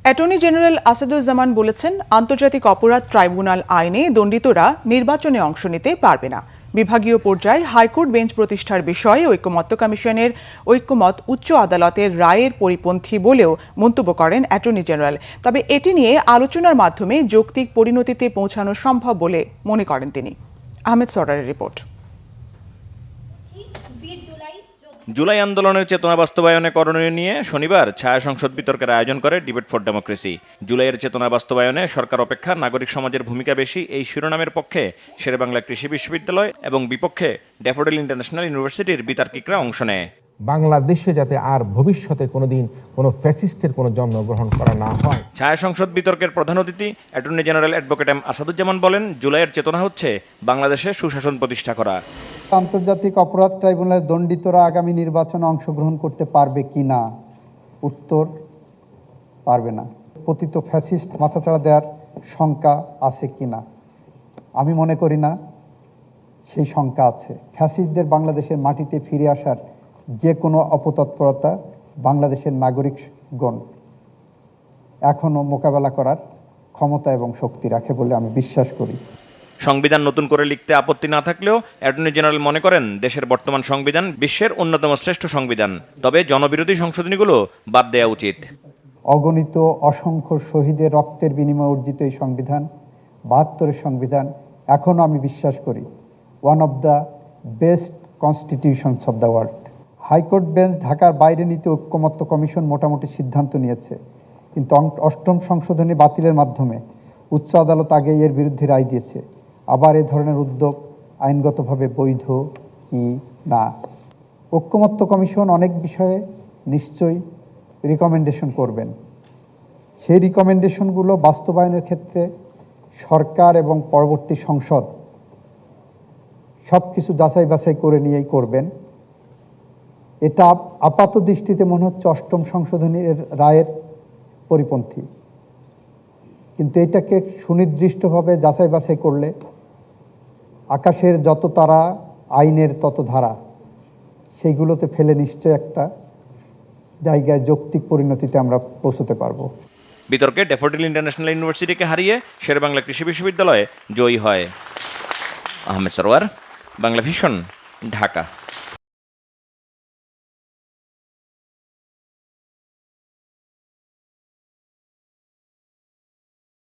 Attorney general Asaduzzaman বলেছেন, আন্তর্জাতিক অপরাধ ট্রাইব্যুনাল আইনে দণ্ডিতরা নির্বাচনে অংশ নিতে পারবে না। বিভাগীয় পর্যায়ে হাইকোর্ট বেঞ্চ প্রতিষ্ঠার বিষয়ে ঐকমত্য কমিশনের ঐকমত উচ্চ আদালতের রায়ের পরিপন্থী বলেও মন্তব্য করেন অ্যাটর্নি জেনারেল। তবে এটি নিয়ে আলোচনার মাধ্যমে যৌক্তিক পরিণতিতে পৌঁছানো সম্ভব বলে মনে করেন তিনি। আহমেদ সরারের রিপোর্ট। জুলাই আন্দোলনের চেতনা বাস্তবায়নে করণীয় নিয়ে শনিবার ছায়া সংসদ বিতর্কের আয়োজন করে ডিবেট ফর ডেমোক্রেসি। জুলাইয়ের চেতনা বাস্তবায়নে সরকার অপেক্ষা নাগরিক সমাজের ভূমিকা বেশি, এই শিরোনামের পক্ষে শেরেবাংলা কৃষি বিশ্ববিদ্যালয় এবং বিপক্ষে ড্যাফোডিল ইন্টারন্যাশনাল ইউনিভার্সিটির বিতার্কিকরা অংশ নেয়। বাংলাদেশে যাতে আর ভবিষ্যতে কোনোদিন কোনো ফ্যাসিস্টের কোনো জন্মগ্রহণ করা না হয়। ছায়া সংসদ বিতর্কের প্রধান অতিথি attorney general advocate M Asaduzzaman বলেন, জুলাইয়ের চেতনা হচ্ছে বাংলাদেশে সুশাসন প্রতিষ্ঠা করা। আন্তর্জাতিক অপরাধ ট্রাইব্যুনালের দণ্ডিতরা আগামী নির্বাচনে অংশগ্রহণ করতে পারবে কি না? উত্তর, পারবে না। পতিত ফ্যাসিস্ট মাথাচাড়া দেওয়ার শঙ্কা আছে কি না? আমি মনে করি না সেই শঙ্কা আছে। ফ্যাসিস্টদের বাংলাদেশের মাটিতে ফিরে আসার যে কোনো অপতৎপরতা বাংলাদেশের নাগরিকগণ এখনও মোকাবেলা করার ক্ষমতা এবং শক্তি রাখে বলে আমি বিশ্বাস করি। সংবিধান নতুন করে লিখতে আপত্তি না থাকলেও অ্যাটর্নি জেনারেল মনে করেন, দেশের বর্তমান সংবিধান বিশ্বের অন্যতম শ্রেষ্ঠ সংবিধান। তবে জনবিরোধী সংশোধনীগুলো বাদ দেওয়া উচিত। অগণিত অসংখ্য শহীদের রক্তের বিনিময়ে অর্জিত এই সংবিধান, ৭২-এর সংবিধান, এখনও আমি বিশ্বাস করি one of the best constitutions of the world. High court bench ঢাকার বাইরে নিতে ঐকমত্য কমিশন মোটামুটি সিদ্ধান্ত নিয়েছে, কিন্তু ৮ম সংশোধনী বাতিলের মাধ্যমে উচ্চ আদালত আগেই এর বিরুদ্ধে রায় দিয়েছে। আবার এ ধরনের উদ্যোগ আইনগতভাবে বৈধ কি না? ঐকমত্য কমিশন অনেক বিষয়ে নিশ্চয়ই রিকমেন্ডেশন করবেন। সেই রিকমেন্ডেশনগুলো বাস্তবায়নের ক্ষেত্রে সরকার এবং পরবর্তী সংসদ সব কিছু যাচাই বাছাই করে নিয়েই করবেন। এটা আপাত দৃষ্টিতে মনে হচ্ছে ৮ম সংশোধনীর রায়ের পরিপন্থী, কিন্তু এটাকে সুনির্দিষ্টভাবে যাচাই বাছাই করলে আকাশের যত তারা, আইনের তত ধারা, সেইগুলোতে ফেলে নিশ্চয় একটা জায়গায় যৌক্তিক পরিণতিতে আমরা পৌঁছতে পারবো। বিতর্কে ড্যাফোডিল ইন্টারন্যাশনাল ইউনিভার্সিটিকে হারিয়ে শেরেবাংলা কৃষি বিশ্ববিদ্যালয়ে জয়ী হয়। আহমেদ সরওয়ার, বাংলা ভিশন, ঢাকা।